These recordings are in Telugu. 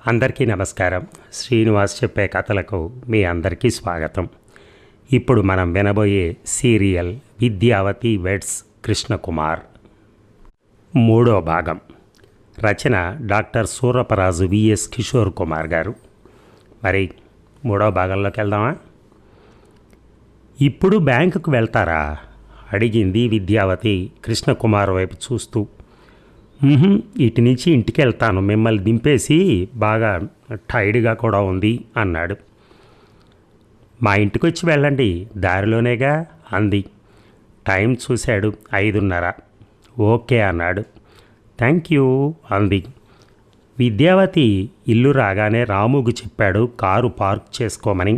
అందరికీ నమస్కారం. శ్రీనివాస్ చెప్పే కథలకు మీ అందరికీ స్వాగతం. ఇప్పుడు మనం వినబోయే సీరియల్ విద్యావతి వెడ్స్ కృష్ణకుమార్, 3వ భాగం. రచన డాక్టర్ సూరపరాజు విఎస్ కిషోర్ కుమార్ గారు. మరి 3వ భాగంలోకి వెళ్దామా? ఇప్పుడు బ్యాంకుకు వెళ్తారా అడిగింది విద్యావతి కృష్ణకుమార్ వైపు చూస్తూ. ఇటు నుంచి ఇంటికి వెళ్తాను, మిమ్మల్ని దింపేసి బాగా టైర్డ్గా కూడా ఉంది అన్నాడు. మా ఇంటికి వచ్చి వెళ్ళండి, దారిలోనేగా అంది. టైం చూశాడు, 5:30. ఓకే అన్నాడు. థ్యాంక్ యూ అంది. విద్యావతి ఇల్లు రాగానే రాముకు చెప్పాడు కారు పార్క్ చేసుకోమని.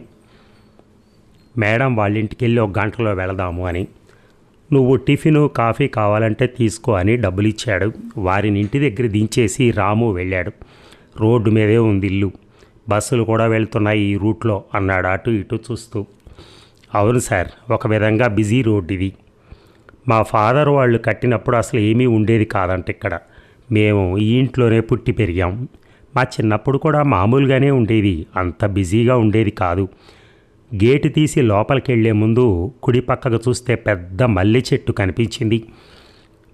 మేడం వాళ్ళింటికి వెళ్ళి 1 గంటలో వెళదాము అని. నువ్వు టిఫిను కాఫీ కావాలంటే తీసుకో అని డబ్బులు ఇచ్చాడు. వారిని ఇంటి దగ్గర దించేసి రాము వెళ్ళాడు. రోడ్డు మీదే ఉంది ఇల్లు, బస్సులు కూడా వెళ్తున్నాయి ఈ రూట్లో అన్నాడు అటు ఇటు చూస్తూ. అవును సార్, ఒక విధంగా బిజీ రోడ్ ఇది. మా ఫాదర్ వాళ్ళు కట్టినప్పుడు అసలు ఏమీ ఉండేది కాదంట ఇక్కడ. మేము ఈ ఇంట్లోనే పుట్టి పెరిగాం. మా చిన్నప్పుడు కూడా మామూలుగానే ఉండేది, అంత బిజీగా ఉండేది కాదు. గేటు తీసి లోపలికి వెళ్లే ముందు కుడి పక్కకు చూస్తే పెద్ద మల్లె చెట్టు కనిపించింది.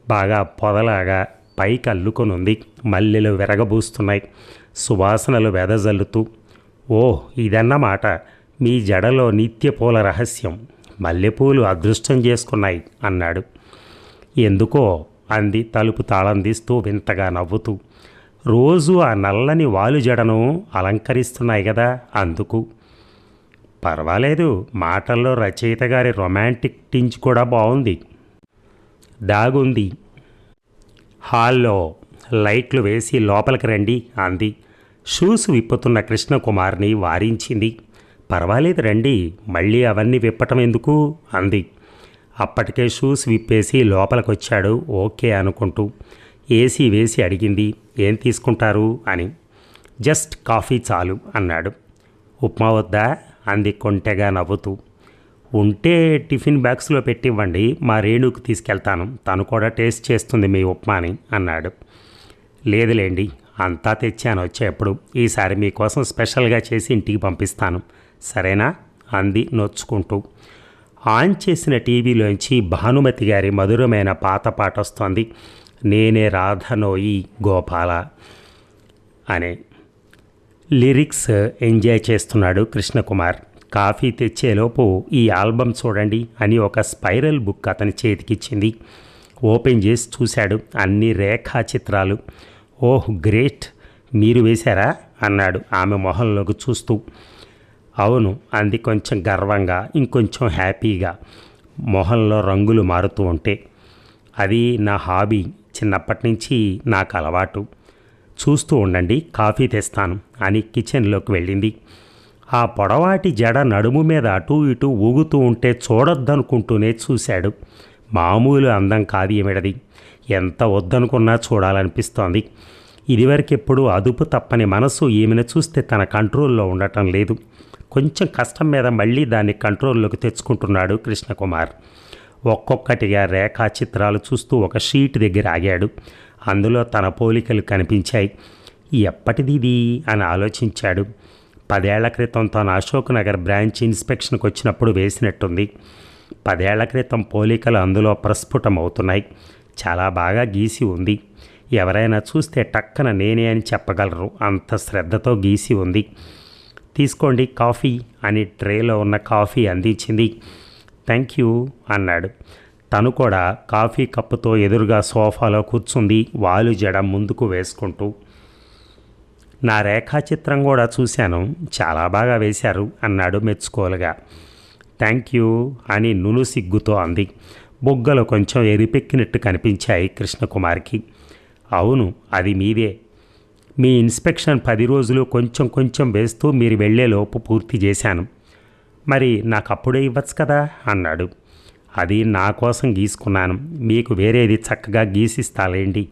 బాగా పొదలాగా పైకి అల్లుకొని ఉంది. మల్లెలు విరగబూస్తున్నాయి, సువాసనలు వెదజల్లుతూ. ఓహ్, ఇదన్నమాట మీ జడలో నిత్యపూల రహస్యం. మల్లెపూలు అదృష్టం చేసుకున్నాయి అన్నాడు. ఎందుకో అంది తలుపు తాళం తీస్తూ వింతగా నవ్వుతూ. రోజు ఆ నల్లని వాలు జడను అలంకరిస్తున్నాయి కదా, అందుకు. పర్వాలేదు, మాటల్లో రచయిత గారి రొమాంటిక్ టింజ్ కూడా బాగుంది, దాగుంది. హాల్లో లైట్లు వేసి లోపలికి రండి అంది. షూస్ విప్పుతున్న కృష్ణకుమార్ని వారించింది. పర్వాలేదు రండి, మళ్ళీ అవన్నీ విప్పటం ఎందుకు అంది. అప్పటికే షూస్ విప్పేసి లోపలికొచ్చాడు ఓకే అనుకుంటూ. ఏసీ వేసి అడిగింది, ఏం తీసుకుంటారు అని. జస్ట్ కాఫీ చాలు అన్నాడు. ఉప్మా వద్దా అంది కొంటెగా నవ్వుతూ. ఉంటే టిఫిన్ బాక్స్లో పెట్టివ్వండి, మా రేణుకు తీసుకెళ్తాను, తను కూడా టేస్ట్ చేస్తుంది మీ ఉప్మాని అన్నాడు. లేదులేండి, అంతా తెచ్చాను వచ్చేప్పుడు. ఈసారి మీకోసం స్పెషల్గా చేసి ఇంటికి పంపిస్తాను, సరేనా అంది నొచ్చుకుంటూ. ఆన్ చేసిన టీవీలోంచి భానుమతి గారి మధురమైన పాత పాట వస్తోంది. నేనే రాధనోయి గోపాల అనే లిరిక్స్ ఎంజాయ్ చేస్తున్నాడు కృష్ణకుమార్. కాఫీ తెచ్చేలోపు ఈ ఆల్బమ్ చూడండి అని ఒక స్పైరల్ బుక్ అతని చేతికిచ్చింది. ఓపెన్ చేసి చూశాడు. అన్ని రేఖా చిత్రాలు. ఓహ్ గ్రేట్, మీరు వేశారా అన్నాడు ఆమె మొహంలోకి చూస్తూ. అవును అంది కొంచెం గర్వంగా, ఇంకొంచెం హ్యాపీగా, మొహంలో రంగులు మారుతూ ఉంటే. అది నా హాబీ, చిన్నప్పటి నుంచి నాకు అలవాటు. చూస్తూ ఉండండి, కాఫీ తెస్తాను అని కిచెన్లోకి వెళ్ళింది. ఆ పొడవాటి జడ నడుము మీద అటూ ఇటూ ఊగుతూ ఉంటే చూడొద్దనుకుంటూనే చూశాడు. మామూలు అందం కాదు ఈమెడది, ఎంత వద్దనుకున్నా చూడాలనిపిస్తోంది. ఇదివరకెప్పుడు అదుపు తప్పని మనసు ఈమెను చూస్తే తన కంట్రోల్లో ఉండటం లేదు. కొంచెం కష్టం మీద మళ్ళీ దాన్ని కంట్రోల్లోకి తెచ్చుకుంటున్నాడు కృష్ణకుమార్. ఒక్కొక్కటిగా రేఖాచిత్రాలు చూస్తూ ఒక షీట్ దగ్గర ఆగాడు. అందులో తన పోలికలు కనిపించాయి. ఎప్పటిది ఇది అని ఆలోచించాడు. 10 ఏళ్ల క్రితం తను అశోక్ నగర్ బ్రాంచ్ ఇన్స్పెక్షన్కి వచ్చినప్పుడు వేసినట్టుంది. 10 ఏళ్ల క్రితం పోలికలు అందులో ప్రస్ఫుటమవుతున్నాయి. చాలా బాగా గీసి ఉంది. ఎవరైనా చూస్తే టక్కన నేనే అని చెప్పగలరు, అంత శ్రద్ధతో గీసి ఉంది. తీసుకోండి కాఫీ అని ట్రేలో ఉన్న కాఫీ అందించింది. థ్యాంక్ యూ అన్నాడు. తను కూడా కాఫీ కప్పుతో ఎదురుగా సోఫాలో కూర్చుంది, వాలు జడ ముందుకు వేసుకుంటూ. నా రేఖాచిత్రం కూడా చూశాను, చాలా బాగా వేశారు అన్నాడు మెచ్చుకోలుగా. థ్యాంక్ యూ అని నును సిగ్గుతో అంది. బొగ్గలు కొంచెం ఎరిపెక్కినట్టు కనిపించాయి కృష్ణకుమార్కి. అవును, అది మీదే. మీ ఇన్స్పెక్షన్ 10 రోజులు కొంచెం కొంచెం వేస్తూ మీరు వెళ్ళేలోపు పూర్తి చేశాను. మరి నాకు అప్పుడే ఇవ్వచ్చు కదా అన్నాడు. అది నా కోసం గీసుకున్నాను, మీకు వేరేది చక్కగా గీసిస్తాలేండి,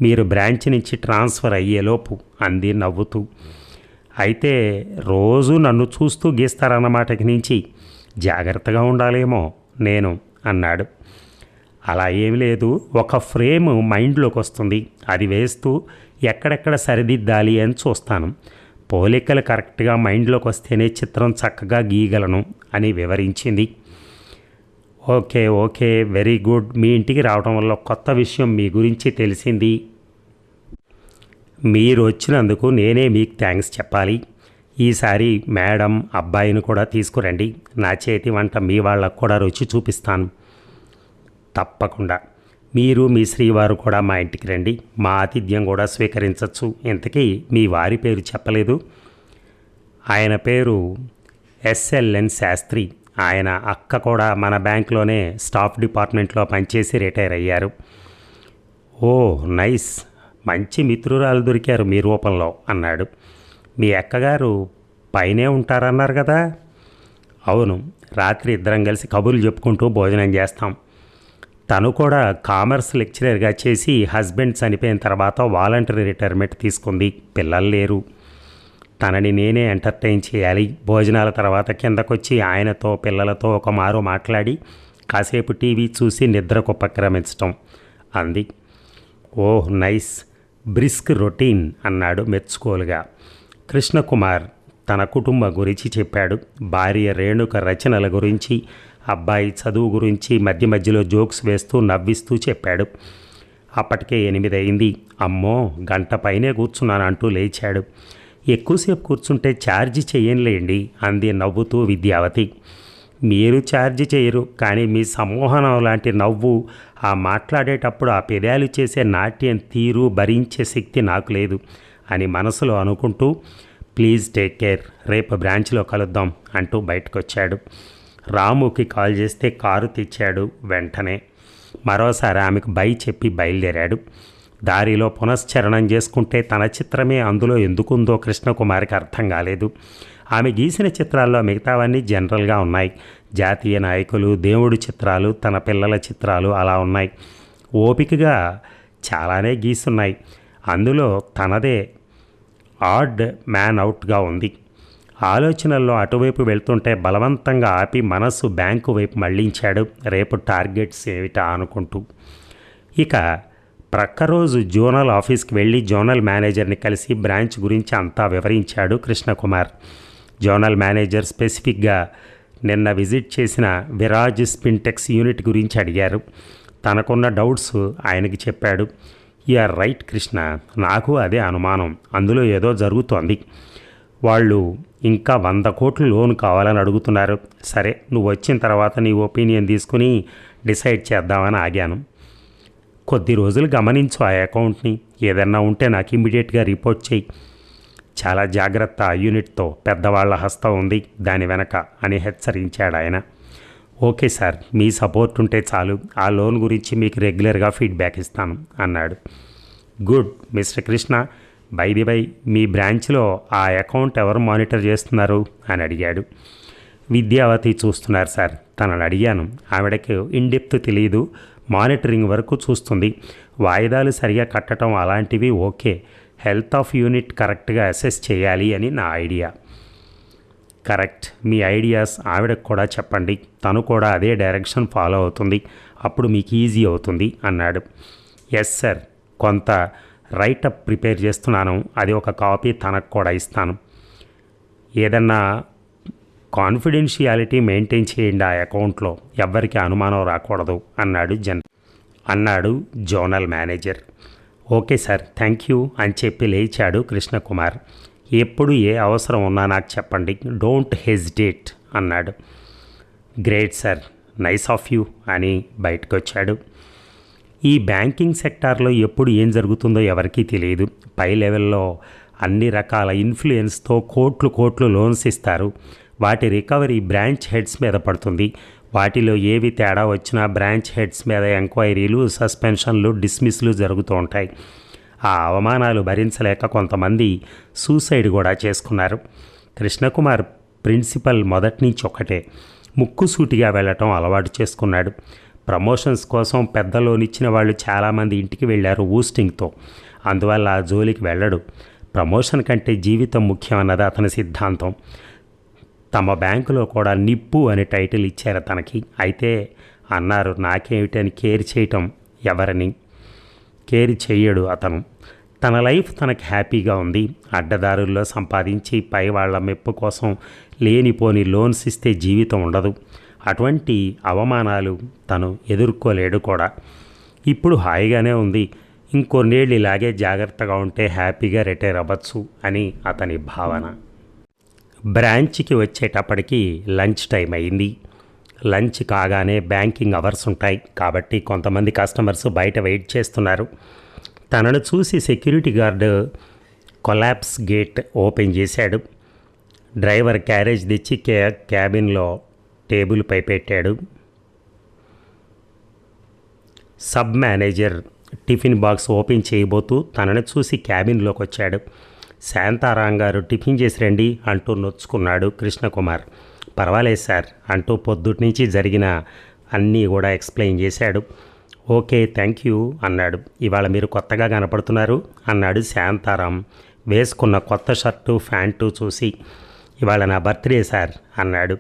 మీరు బ్రాంచ్ నుంచి ట్రాన్స్ఫర్ అయ్యేలోపు అంది నవ్వుతూ. అయితే రోజు నన్ను చూస్తూ గీస్తారన్నమాటకి నుంచి జాగ్రత్తగా ఉండాలేమో నేను అన్నాడు. అలా ఏమి లేదు, ఒక ఫ్రేమ్ మైండ్లోకి వస్తుంది, అది వేస్తూ ఎక్కడెక్కడ సరిదిద్దాలి అని చూస్తాను. పోలికలు కరెక్ట్గా మైండ్లోకి వస్తేనే చిత్రం చక్కగా గీయగలను అని వివరించింది. Okay okay, very good. మీ ఇంటికి రావడం వల్ల కొత్త విషయం మీ గురించి తెలిసింది. మీరు వచ్చినందుకు నేనే మీకు థ్యాంక్స్ చెప్పాలి. ఈసారి మేడం అబ్బాయిని కూడా తీసుకురండి. నా చేతి వంట మీ వాళ్ళకు కూడా రుచి చూపిస్తాను. తప్పకుండా. మీరు మీ శ్రీవారు కూడా మా ఇంటికి రండి. మా ఆతిథ్యం కూడా స్వీకరించవచ్చు. ఇంతకీ మీ వారి పేరు చెప్పలేదు. ఆయన పేరు ఎస్ఎల్ఎన్ శాస్త్రి. ఆయన అక్క కూడా మన బ్యాంక్లోనే స్టాఫ్ డిపార్ట్మెంట్లో పనిచేసి రిటైర్ అయ్యారు. ఓ నైస్, మంచి మిత్రురాలు దొరికారు మీ రూపంలో అన్నాడు. మీ అక్కగారు పైనే ఉంటారన్నారు కదా. అవును, రాత్రి ఇద్దరం కలిసి కబుర్లు చెప్పుకుంటూ భోజనం చేస్తాం. తను కూడా కామర్స్ లెక్చరర్గా చేసి హస్బెండ్ చనిపోయిన తర్వాత వాలంటరీ రిటైర్మెంట్ తీసుకుంది. పిల్లలు లేరు. తనని నేనే ఎంటర్టైన్ చేయాలి. భోజనాల తర్వాత కిందకొచ్చి ఆయనతో పిల్లలతో ఒక మారు కాసేపు టీవీ చూసి నిద్రకు ఉపక్రమించటం అంది. ఓహ్ నైస్, బ్రిస్క్ రొటీన్ అన్నాడు మెచ్చుకోలుగా. కృష్ణకుమార్ తన కుటుంబం గురించి చెప్పాడు. భార్య రేణుక రచనల గురించి, అబ్బాయి చదువు గురించి మధ్య మధ్యలో జోక్స్ వేస్తూ నవ్విస్తూ చెప్పాడు. అప్పటికే 8 అయింది. అమ్మో, గంట పైనే కూర్చున్నాను అంటూ లేచాడు. ఎక్కువసేపు కూర్చుంటే ఛార్జీ చెయ్యనులేండి అంది నవ్వుతూ విద్యావతి. మీరు ఛార్జీ చేయరు, కానీ మీ సమ్మోహనం లాంటి నవ్వు, ఆ మాట్లాడేటప్పుడు ఆ పెదాలు చేసే నాట్యం తీరు భరించే శక్తి నాకు లేదు అని మనసులో అనుకుంటూ ప్లీజ్ టేక్ కేర్, రేపు బ్రాంచ్లో కలుద్దాం అంటూ బయటకొచ్చాడు. రాముకి కాల్ చేస్తే కారు తెచ్చాడు. వెంటనే మరోసారి ఆమెకు బై చెప్పి బయలుదేరాడు. దారిలో పునశ్చరణం చేసుకుంటే తన చిత్రమే అందులో ఎందుకుందో కృష్ణకుమారికి అర్థం కాలేదు. ఆమె గీసిన చిత్రాల్లో మిగతావన్నీ జనరల్గా ఉన్నాయి. జాతీయ నాయకులు, దేవుడి చిత్రాలు, తన పిల్లల చిత్రాలు అలా ఉన్నాయి. ఓపికగా చాలానే గీసున్నాయి. అందులో తనదే ఆడ్ మ్యాన్ అవుట్గా ఉంది. ఆలోచనల్లో అటువైపు వెళ్తుంటే బలవంతంగా ఆపి మనస్సు బ్యాంకు వైపు మళ్లించాడు. రేపు టార్గెట్స్ ఏమిటా అనుకుంటూ. ఇక ప్రక్క రోజు జోనల్ ఆఫీస్కి వెళ్ళి జోనల్ మేనేజర్ని కలిసి బ్రాంచ్ గురించి అంతా వివరించాడు కృష్ణకుమార్. జోనల్ మేనేజర్ స్పెసిఫిక్గా నిన్న విజిట్ చేసిన విరాజ్ స్పిన్టెక్స్ యూనిట్ గురించి అడిగారు. తనకున్న డౌట్స్ ఆయనకి చెప్పాడు. యూఆర్ రైట్ కృష్ణ, నాకు అదే అనుమానం. అందులో ఏదో జరుగుతోంది. వాళ్ళు ఇంకా 100 కోట్లు లోన్ కావాలని అడుగుతున్నారు. సరే, నువ్వు వచ్చిన తర్వాత నీ ఒపీనియన్ తీసుకుని డిసైడ్ చేద్దామని ఆగాను. కొద్ది రోజులు గమనించు ఆ అకౌంట్ని. ఏదన్నా ఉంటే నాకు ఇమ్మీడియట్గా రిపోర్ట్ చేయి. చాలా జాగ్రత్త, ఆ యూనిట్తో పెద్దవాళ్ల హస్తం ఉంది దాని వెనక అని హెచ్చరించాడు ఆయన. ఓకే సార్, మీ సపోర్ట్ ఉంటే చాలు. ఆ లోన్ గురించి మీకు రెగ్యులర్గా ఫీడ్బ్యాక్ ఇస్తాను అన్నాడు. గుడ్ మిస్టర్ కృష్ణ, బై మీ బ్రాంచ్లో ఆ అకౌంట్ ఎవరు మానిటర్ చేస్తున్నారు అని అడిగాడు. విద్యావతి చూస్తున్నారు సార్. తనని అడిగాను. ఆవిడకి ఇన్డెప్త్ తెలియదు, మానిటరింగ్ వరకు చూస్తుంది. వాయిదాలు సరిగా కట్టడం అలాంటివి ఓకే. హెల్త్ ఆఫ్ యూనిట్ కరెక్ట్గా అసెస్ చేయాలి అని నా ఐడియా. కరెక్ట్, మీ ఐడియాస్ ఆవిడకు కూడా చెప్పండి. తను కూడా అదే డైరెక్షన్ ఫాలో అవుతుంది. అప్పుడు మీకు ఈజీ అవుతుంది అన్నాడు. ఎస్ సార్, కొంత రైటప్ ప్రిపేర్ చేస్తున్నాను. అది ఒక కాపీ తనకు కూడా ఇస్తాను. ఏదన్నా కాన్ఫిడెన్షియాలిటీ మెయింటైన్ చేయండి ఆ అకౌంట్లో, ఎవ్వరికి అనుమానం రాకూడదు అన్నాడు zonal manager. Okay sir, thank you అని చెప్పి లేచాడు కృష్ణకుమార్. ఎప్పుడు ఏ అవసరం ఉన్నా నాకు చెప్పండి, డోంట్ హెజిటేట్ అన్నాడు. Great sir, nice of you అని బయటకు వచ్చాడు. ఈ బ్యాంకింగ్ సెక్టార్లో ఎప్పుడు ఏం జరుగుతుందో ఎవరికీ తెలియదు. పై లెవెల్లో అన్ని రకాల ఇన్ఫ్లుయెన్స్తో కోట్లు లోన్స్ ఇస్తారు. వాటి రికవరీ బ్రాంచ్ హెడ్స్ మీద పడుతుంది. వాటిలో ఏవి తేడా వచ్చినా బ్రాంచ్ హెడ్స్ మీద ఎంక్వైరీలు, సస్పెన్షన్లు, డిస్మిస్లు జరుగుతూ ఉంటాయి. ఆ అవమానాలు భరించలేక కొంతమంది సూసైడ్ కూడా చేసుకున్నారు. కృష్ణకుమార్ ప్రిన్సిపల్ మొదటి నుంచి ఒకటే, ముక్కుసూటిగా వెళ్ళటం అలవాటు చేసుకున్నాడు. ప్రమోషన్స్ కోసం పెద్ద లోన్ ఇచ్చిన వాళ్ళు చాలామంది ఇంటికి వెళ్ళారు ఊస్టింగ్తో. అందువల్ల ఆ జోలికి వెళ్ళడు. ప్రమోషన్ కంటే జీవితం ముఖ్యమన్నది అతని సిద్ధాంతం. తమ బ్యాంకులో కూడా నిప్పు అనే టైటిల్ ఇచ్చారు తనకి. అయితే అన్నారు, నాకేమిటని కేర్ చేయటం ఎవరిని కేర్ చెయ్యడు అతను. తన లైఫ్ తనకి హ్యాపీగా ఉంది. అడ్డదారుల్లో సంపాదించి పై వాళ్ళ మెప్పు కోసం లేనిపోని లోన్స్ ఇస్తే జీవితం ఉండదు. అటువంటి అవమానాలు తను ఎదుర్కోలేడు కూడా. ఇప్పుడు హాయిగానే ఉంది. ఇంకొన్నేళ్ళు ఇలాగే జాగ్రత్తగా ఉంటే హ్యాపీగా రిటైర్ అవ్వచ్చు అని అతని భావన. బ్రాంచ్కి వచ్చేటప్పటికి లంచ్ టైం అయింది. లంచ్ కాగానే బ్యాంకింగ్ అవర్స్ ఉంటాయి కాబట్టి కొంతమంది కస్టమర్స్ బయట వెయిట్ చేస్తున్నారు. తనను చూసి security guard collapse gate open చేశాడు. డ్రైవర్ క్యారేజ్ తెచ్చి క్యాబిన్లో టేబుల్పై పెట్టాడు. Sub manager tiffin box open చేయబోతూ తనను చూసి క్యాబిన్లోకి వచ్చాడు. శాంతారాం గారు టిఫిన్ చేసి రండి అంటూ నొచ్చుకున్నాడు కృష్ణకుమార్. పర్వాలేదు సార్ అంటూ పొద్దుటి నుంచి జరిగిన అన్నీ కూడా ఎక్స్ప్లెయిన్ చేశాడు. ఓకే థ్యాంక్ యూ అన్నాడు. ఇవాళ మీరు కొత్తగా కనపడుతున్నారు అన్నాడు శాంతారాం వేసుకున్న కొత్త షర్టు ప్యాంటు చూసి. ఇవాళ నా బర్త్డే సార్ అన్నాడు.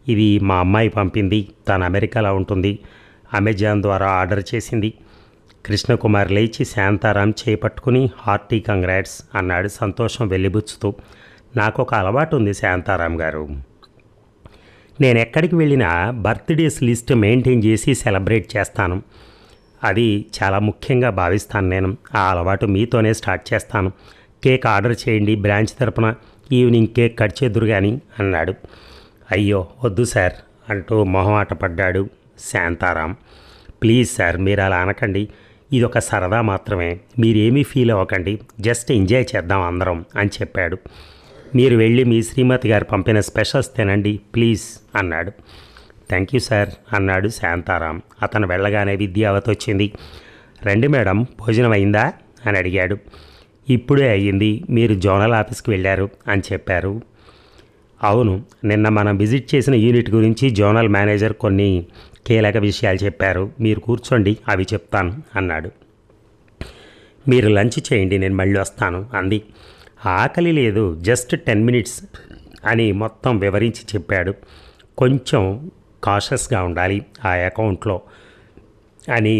ఇది మా అమ్మాయి పంపింది. తను అమెరికాలో ఉంటుంది. అమెజాన్ ద్వారా ఆర్డర్ చేసింది. కృష్ణకుమార్ లేచి శాంతారాం చేపట్టుకుని హార్టీ కంగ్రాట్స్ అన్నాడు సంతోషం వెల్లిబుచ్చుతూ. నాకు ఒక అలవాటు ఉంది శాంతారాం గారు. నేను ఎక్కడికి వెళ్ళినా బర్త్డేస్ లిస్ట్ మెయింటైన్ చేసి సెలబ్రేట్ చేస్తాను. అది చాలా ముఖ్యంగా భావిస్తాను నేను. ఆ అలవాటు మీతోనే స్టార్ట్ చేస్తాను. కేక్ ఆర్డర్ చేయండి బ్రాంచ్ తరపున. ఈవినింగ్ కేక్ కట్ చేద్దురు కానీ అన్నాడు. అయ్యో వద్దు సార్ అంటూ మొహమాట పడ్డాడు శాంతారాం. ప్లీజ్ సార్ మీరు అలా అనకండి. ఇదొక సరదా మాత్రమే. మీరేమీ ఫీల్ అవ్వకండి. జస్ట్ ఎంజాయ్ చేద్దాం అందరం అని చెప్పాడు. మీరు వెళ్ళి మీ శ్రీమతి గారు పంపిన స్పెషల్స్ తినండి ప్లీజ్ అన్నాడు. థ్యాంక్ యూ సార్ అన్నాడు శాంతారాం. అతను వెళ్ళగానే విద్యావతి వచ్చింది. రండి మేడం భోజనం అయిందా అని అడిగాడు. ఇప్పుడే అయ్యింది. మీరు జోనల్ ఆఫీస్కి వెళ్ళారు అని చెప్పారు. అవును, నిన్న మనం విజిట్ చేసిన యూనిట్ గురించి జోనల్ మేనేజర్ కొన్ని కీలక విషయాలు చెప్పారు. మీరు కూర్చోండి అవి చెప్తాను అన్నాడు. మీరు లంచ్ చేయండి నేను మళ్ళీ వస్తాను అంది. ఆకలి లేదు, జస్ట్ 10 minutes అని మొత్తం వివరించి చెప్పాడు. కొంచెం కాషస్గా ఉండాలి ఆ అకౌంట్లో అని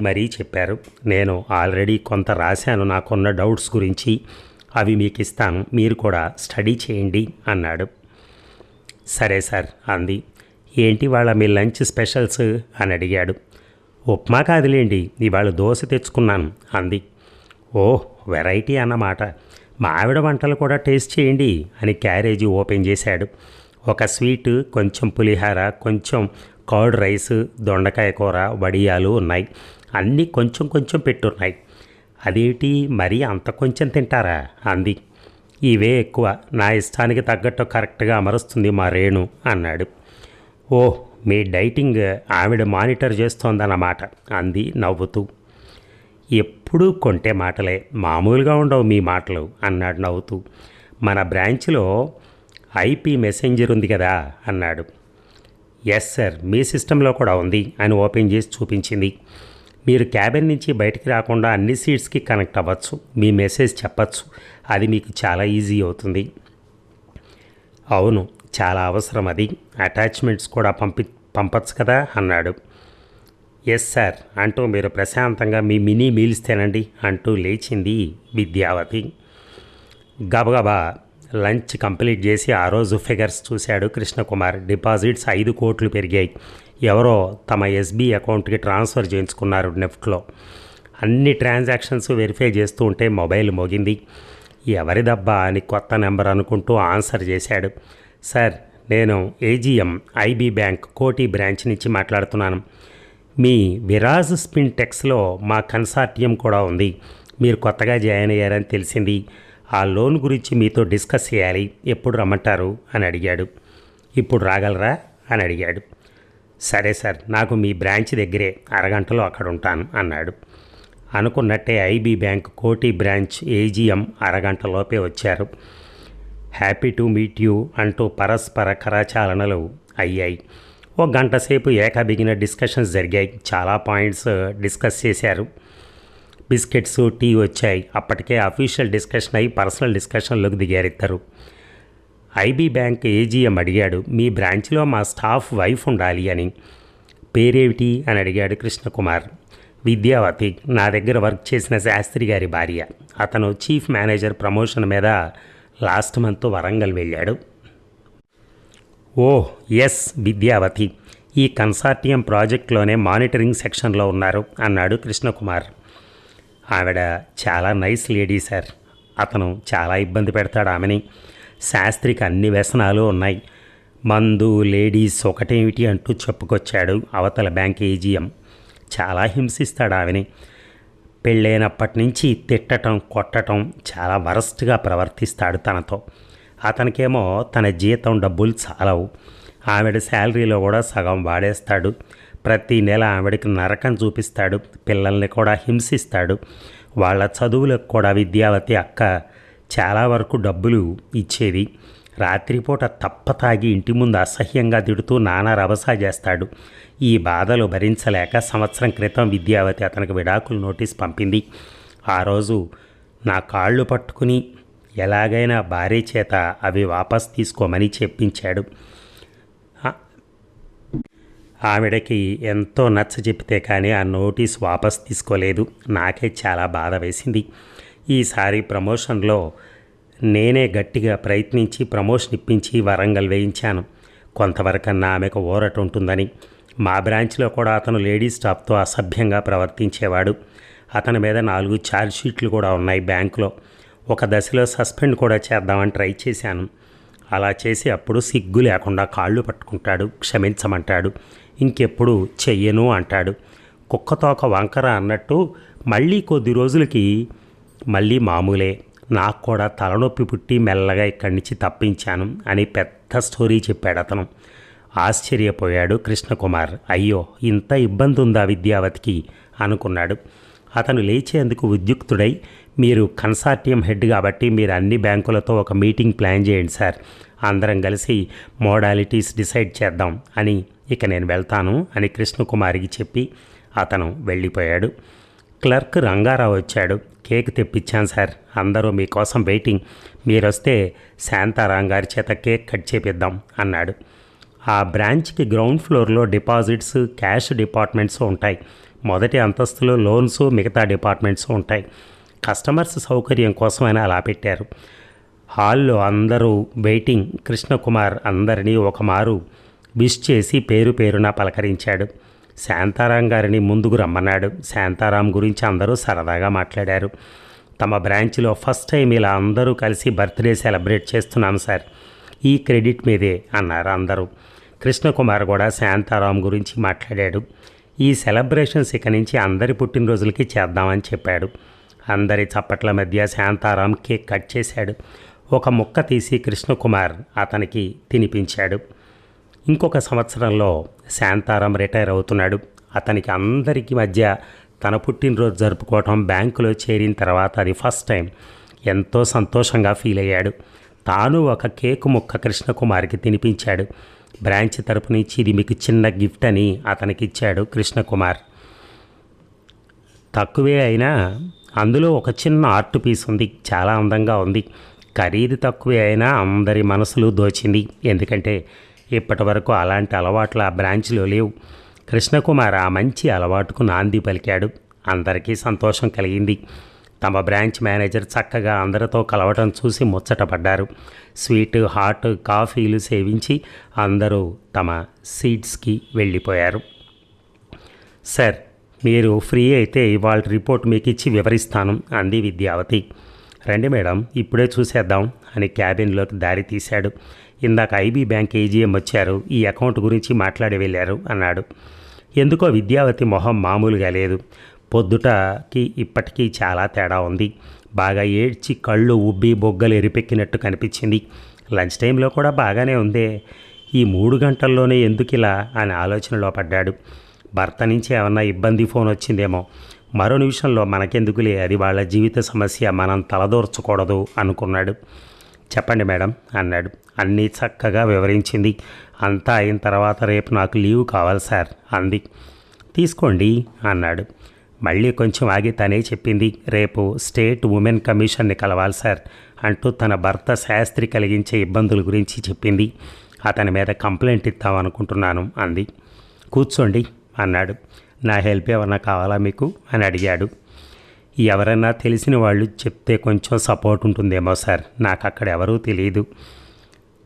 మరీ చెప్పారు. నేను ఆల్రెడీ కొంత రాశాను నాకున్న డౌట్స్ గురించి. అవి మీకు ఇస్తాను, మీరు కూడా స్టడీ చేయండి అన్నాడు. సరే సార్ అంది. ఏంటి వాళ్ళ మీ లంచ్ స్పెషల్స్ అని అడిగాడు. ఉప్మా కాదులేండి, ఇవాళ దోశ తెచ్చుకున్నాను అంది. ఓహ్ వెరైటీ అన్నమాట. మా ఆవిడ వంటలు కూడా టేస్ట్ చేయండి అని క్యారేజీ ఓపెన్ చేశాడు. ఒక స్వీటు, కొంచెం పులిహార, కొంచెం కర్డ్ రైస్, దొండకాయ కూర, వడియాలు ఉన్నాయి. అన్నీ కొంచెం పెట్టున్నాయి. అదేంటి మరీ అంత కొంచెం తింటారా అంది. ఇవే ఎక్కువ, నా ఇష్టానికి తగ్గట్టు కరెక్ట్గా అమరుస్తుంది మా రేణు అన్నాడు. ఓహ్ మీ డైటింగ్ ఆవిడ మానిటర్ చేస్తోందన్నమాట అంది నవ్వుతూ. ఎప్పుడూ కొంటే మాటలే, మామూలుగా ఉండవు మీ మాటలు అన్నాడు నవ్వుతూ. మన బ్రాంచ్లో ఐపీ మెసెంజర్ ఉంది కదా అన్నాడు. ఎస్ సార్ మీ సిస్టంలో కూడా ఉంది అని ఓపెన్ చేసి చూపించింది. మీరు క్యాబిన్ నుంచి బయటికి రాకుండా అన్ని సీట్స్కి కనెక్ట్ అవ్వచ్చు. మీ మెసేజ్ చెప్పచ్చు. అది మీకు చాలా ఈజీ అవుతుంది. అవును చాలా అవసరం అది. అటాచ్మెంట్స్ కూడా పంపచ్చు కదా అన్నాడు. ఎస్ సార్ అంటూ మీరు ప్రశాంతంగా మీ మినీ మీల్స్ తినండి అంటూ లేచింది విద్యావతి. గబగబా లంచ్ కంప్లీట్ చేసి ఆ రోజు ఫిగర్స్ చూశాడు కృష్ణకుమార్. డిపాజిట్స్ 5 కోట్లు పెరిగాయి. ఎవరో తమ ఎస్బీ అకౌంట్కి ట్రాన్స్ఫర్ చేయించుకున్నారు నెఫ్ట్లో. అన్ని ట్రాన్సాక్షన్స్ వెరిఫై చేస్తూ ఉంటే మొబైల్ మోగింది. ఎవరిదబ్బా అని కొత్త నెంబర్ అనుకుంటూ ఆన్సర్ చేశాడు. సార్ నేను ఏజీఎం ఐబీ బ్యాంక్ కోటి బ్రాంచ్ నుంచి మాట్లాడుతున్నాను. మీ విరాజ్ స్పిన్ టెక్స్లో మా కన్సార్టియం కూడా ఉంది. మీరు కొత్తగా జాయిన్ అయ్యారని తెలిసింది. ఆ లోన్ గురించి మీతో డిస్కస్ చేయాలి. ఎప్పుడు రమ్మంటారు అని అడిగాడు. ఇప్పుడు రాగలరా అని అడిగాడు. సరే సార్ నాకు మీ బ్రాంచ్ దగ్గరే, అరగంటలో అక్కడ ఉంటాను అన్నాడు. అనుకున్నట్టే ఐబీ బ్యాంక్ కోటి బ్రాంచ్ ఏజీఎం అరగంటలోపే వచ్చారు. హ్యాపీ టు మీట్ యూ అంటూ పరస్పర కరచాలనలు అయ్యాయి. ఒక గంట సేపు ఏకబిగిన డిస్కషన్స్ జరిగాయి. చాలా పాయింట్స్ డిస్కస్ చేశారు. బిస్కెట్స్ టీ వచ్చాయి. అప్పటికే అఫీషియల్ డిస్కషన్ అయి పర్సనల్ డిస్కషన్లోకి దిగారిద్దరు. ఐబీ బ్యాంక్ ఏజీఎం అడిగాడు, మీ బ్రాంచ్లో మా స్టాఫ్ వైఫ్ ఉండాలి అని. పేరేమిటి అని అడిగాడు కృష్ణకుమార్. విద్యావతి నా దగ్గర వర్క్ చేసిన శాస్త్రి గారి భార్య. అతను చీఫ్ మేనేజర్ ప్రమోషన్ మీద లాస్ట్ మంత్ వరంగల్ వెళ్ళాడు. ఓ ఎస్ విద్యావతి ఈ కన్సార్టియం ప్రాజెక్ట్లోనే మానిటరింగ్ సెక్షన్లో ఉన్నారు అన్నాడు కృష్ణకుమార్. ఆవిడ చాలా నైస్ లేడీ సార్. అతను చాలా ఇబ్బంది పెడతాడు ఆమెని. శాస్త్రికి అన్ని వ్యసనాలు ఉన్నాయి. మందు లేడీస్ ఒకటేమిటి అంటూ చెప్పుకొచ్చాడు అవతల బ్యాంక్ ఏజీఎం. చాలా హింసిస్తాడు ఆమెని. పెళ్ళైనప్పటి నుంచి తిట్టడం కొట్టడం చాలా వరస్ట్గా ప్రవర్తిస్తాడు తనతో. అతనికేమో తన జీతం డబ్బులు చాలవు. ఆవిడ శాలరీలో కూడా సగం వాడేస్తాడు. ప్రతి నెల ఆవిడకి నరకం చూపిస్తాడు. పిల్లల్ని కూడా హింసిస్తాడు. వాళ్ళ చదువులకు కూడా విద్యావతి అక్క చాలా వరకు డబ్బులు ఇచ్చేది. రాత్రిపూట తాగి ఇంటి ముందు అసహ్యంగా తిడుతూ నానా రభసా చేస్తాడు. ఈ బాధలు భరించలేక సంవత్సరం క్రితం విద్యావతి అతనికి విడాకులు నోటీస్ పంపింది. ఆ రోజు నా కాళ్ళు పట్టుకుని ఎలాగైనా భార్య చేత అవి వాపస్ తీసుకోమని చెప్పించాడు. ఆవిడకి ఎంతో నచ్చ చెప్తే కానీ ఆ నోటీస్ వాపస్ తీసుకోలేదు. నాకే చాలా బాధ వేసింది. ఈసారి ప్రమోషన్లో నేనే గట్టిగా ప్రయత్నించి ప్రమోషన్ ఇప్పించి వరంగల్ వేయించాను. కొంతవరకన్నా ఆమెకు ఊరట ఉంటుందని. మా బ్రాంచ్లో కూడా అతను లేడీ స్టాఫ్తో అసభ్యంగా ప్రవర్తించేవాడు. అతని మీద 4 ఛార్జ్షీట్లు కూడా ఉన్నాయి బ్యాంకులో. ఒక దశలో సస్పెండ్ కూడా చేద్దామని ట్రై చేశాను. అలా చేసి అప్పుడు సిగ్గు లేకుండా కాళ్ళు పట్టుకుంటాడు, క్షమించమంటాడు. ఇంకెప్పుడు చెయ్యను అంటాడు. కుక్కతోక వంకర అన్నట్టు మళ్ళీ కొద్ది రోజులకి మళ్ళీ మామూలే. నాకు కూడా తలనొప్పి పుట్టి మెల్లగా ఇక్కడి నుంచి తప్పించాను అని పెద్ద స్టోరీ చెప్పాడు అతను. ఆశ్చర్యపోయాడు కృష్ణకుమార్. అయ్యో ఇంత ఇబ్బంది ఉందా విద్యావతికి అనుకున్నాడు. అతను లేచేందుకు ఉద్యుక్తుడై, మీరు కన్సార్టియం హెడ్ కాబట్టి మీరు అన్ని బ్యాంకులతో ఒక మీటింగ్ ప్లాన్ చేయండి సార్. అందరం కలిసి మోడాలిటీస్ డిసైడ్ చేద్దాం అని. ఇక నేను వెళ్తాను అని కృష్ణకుమారికి చెప్పి అతను వెళ్ళిపోయాడు. క్లర్క్ రంగారావు వచ్చాడు. కేక్ తెప్పించాను సార్, అందరూ మీకోసం వెయిటింగ్. మీరొస్తే శాంతారాం గారి చేత కేక్ కట్ చేపిద్దాం అన్నాడు. ఆ బ్రాంచ్కి గ్రౌండ్ ఫ్లోర్లో డిపాజిట్స్, క్యాష్ డిపార్ట్మెంట్స్ ఉంటాయి. మొదటి అంతస్తులో లోన్స్, మిగతా డిపార్ట్మెంట్స్ ఉంటాయి. కస్టమర్స్ సౌకర్యం కోసమైనా అలా పెట్టారు. హాల్లో అందరూ వెయిటింగ్. కృష్ణకుమార్ అందరినీ ఒకమారు విష్ చేసి పేరు పేరున పలకరించాడు. శాంతారాం గారిని ముందుకు రమ్మన్నాడు. శాంతారాం గురించి అందరూ సరదాగా మాట్లాడారు. తమ బ్రాంచ్లో ఫస్ట్ టైం ఇలా అందరూ కలిసి బర్త్డే సెలబ్రేట్ చేస్తున్నాం సార్, ఈ క్రెడిట్ మీదే అన్నారు అందరూ. కృష్ణకుమార్ కూడా శాంతారాం గురించి మాట్లాడాడు. ఈ సెలబ్రేషన్స్ ఇక నుంచి అందరి పుట్టినరోజులకి చేద్దామని చెప్పాడు. అందరి చప్పట్ల మధ్య శాంతారాం కేక్ కట్ చేశాడు. ఒక ముక్క తీసి కృష్ణకుమార్ అతనికి తినిపించాడు. ఇంకొక సంవత్సరంలో శాంతారాం రిటైర్ అవుతున్నాడు. అతనికి అందరికీ మధ్య తన పుట్టినరోజు జరుపుకోవటం బ్యాంకులో చేరిన తర్వాత అది ఫస్ట్ టైం. ఎంతో సంతోషంగా ఫీల్ అయ్యాడు. తాను ఒక కేకు ముక్క కృష్ణకుమార్కి తినిపించాడు. బ్రాంచ్ తరపు నుంచి ఇది మీకు చిన్న గిఫ్ట్ అని అతనికి ఇచ్చాడు కృష్ణకుమార్. తక్కువే అయినా అందులో ఒక చిన్న ఆర్ట్ పీస్ ఉంది. చాలా అందంగా ఉంది. ఖరీదు తక్కువే అయినా అందరి మనసులు దోచింది. ఎందుకంటే ఇప్పటి వరకు అలాంటి అలవాట్లు ఆ బ్రాంచ్లో లేవు. కృష్ణకుమార్ ఆ మంచి అలవాటుకు నాంది పలికాడు. అందరికీ సంతోషం కలిగింది. తమ బ్రాంచ్ మేనేజర్ చక్కగా అందరితో కలవటం చూసి ముచ్చటపడ్డారు. స్వీట్, హాట్ కాఫీలు సేవించి అందరూ తమ సీట్స్కి వెళ్ళిపోయారు. సార్, మీరు ఫ్రీ అయితే ఇవాళ రిపోర్ట్ మీకు ఇచ్చి వివరిస్తాను అంది విద్యావతి. రండి మేడం, ఇప్పుడే చూసేద్దాం అని క్యాబిన్లోకి దారి తీశాడు. ఇందాక ఐబీ బ్యాంక్ ఏజీఎం వచ్చారు, ఈ అకౌంట్ గురించి మాట్లాడి వెళ్ళారు అన్నాడు. ఎందుకో విద్యావతి మొహం మామూలుగా లేదు. పొద్దుటకి ఇప్పటికీ చాలా తేడా ఉంది. బాగా ఏడ్చి కళ్ళు ఉబ్బి బొగ్గలు ఎరిపెక్కినట్టు కనిపించింది. లంచ్ టైంలో కూడా బాగానే ఉందే, ఈ 3 గంటల్లోనే ఎందుకు ఇలా అని ఆలోచనలో పడ్డాడు. భర్త నుంచి ఏమన్నా ఇబ్బంది ఫోన్ వచ్చిందేమో. మరో నిమిషంలో మనకెందుకులే, అది వాళ్ళ జీవిత సమస్య, మనం తలదూర్చకూడదు అనుకున్నాడు. చెప్పండి మేడం అన్నాడు. అన్నీ చక్కగా వివరించింది. అంతా అయిన తర్వాత రేపు నాకు లీవ్ కావాలి సార్ అంది. తీసుకోండి అన్నాడు. మళ్ళీ కొంచెం ఆగి తనే చెప్పింది. రేపు స్టేట్ ఉమెన్ కమిషన్ని కలవాలి సార్ అంటూ తన భర్త శాస్త్రి కలిగించే ఇబ్బందుల గురించి చెప్పింది. అతని మీద కంప్లైంట్ ఇద్దామనుకుంటున్నాను అంది. కూర్చోండి అన్నాడు. నా హెల్ప్ ఏమన్నా కావాలా మీకు అని అడిగాడు. ఎవరైనా తెలిసిన వాళ్ళు చెప్తే కొంచెం సపోర్ట్ ఉంటుందేమో సార్, నాకు అక్కడ ఎవరూ తెలియదు.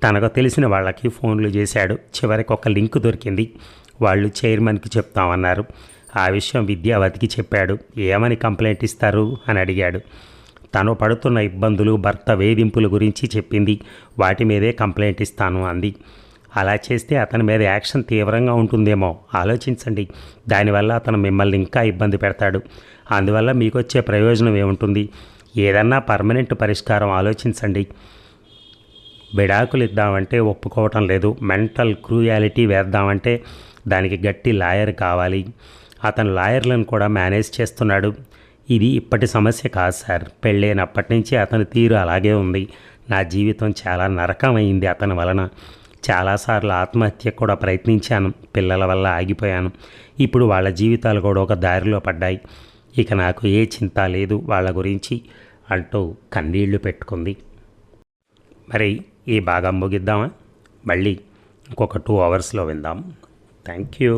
తనకు తెలిసిన వాళ్ళకి ఫోన్లు చేశాడు. చివరికి ఒక లింక్ దొరికింది. వాళ్ళు చైర్మన్కి చెప్తామన్నారు. ఆ విషయం విద్యావతికి చెప్పాడు. ఏమని కంప్లైంట్ ఇస్తారు అని అడిగాడు. తను పడుతున్న ఇబ్బందులు, భర్త వేధింపుల గురించి చెప్పింది. వాటి మీదే కంప్లైంట్ ఇస్తాను అంది. అలా చేస్తే అతని మీద యాక్షన్ తీవ్రంగా ఉంటుందేమో ఆలోచించండి. దానివల్ల అతను మిమ్మల్ని ఇంకా ఇబ్బంది పెడతాడు. అందువల్ల మీకు వచ్చే ప్రయోజనం ఏముంటుంది? ఏదన్నా పర్మనెంట్ పరిష్కారం ఆలోచించండి. విడాకులు ఇద్దామంటే ఒప్పుకోవటం లేదు. మెంటల్ క్రూయాలిటీ వేద్దామంటే దానికి గట్టి లాయర్ కావాలి. అతను లాయర్లను కూడా మేనేజ్ చేస్తున్నాడు. ఇది ఇప్పటి సమస్య కాదు సార్, పెళ్ళైనప్పటి నుంచి అతని తీరు అలాగే ఉంది. నా జీవితం చాలా నరకమైంది అతని వలన. చాలాసార్లు ఆత్మహత్య కూడా ప్రయత్నించాను. పిల్లల వల్ల ఆగిపోయాను. ఇప్పుడు వాళ్ళ జీవితాలు కూడా ఒక దారిలో పడ్డాయి. ఇక నాకు ఏ చింత లేదు వాళ్ళ గురించి అంటూ కన్నీళ్లు పెట్టుకుంది. మరి ఈ భాగం ముగిద్దామా? మళ్ళీ ఇంకొక 2 అవర్స్లో విందాం. Thank you.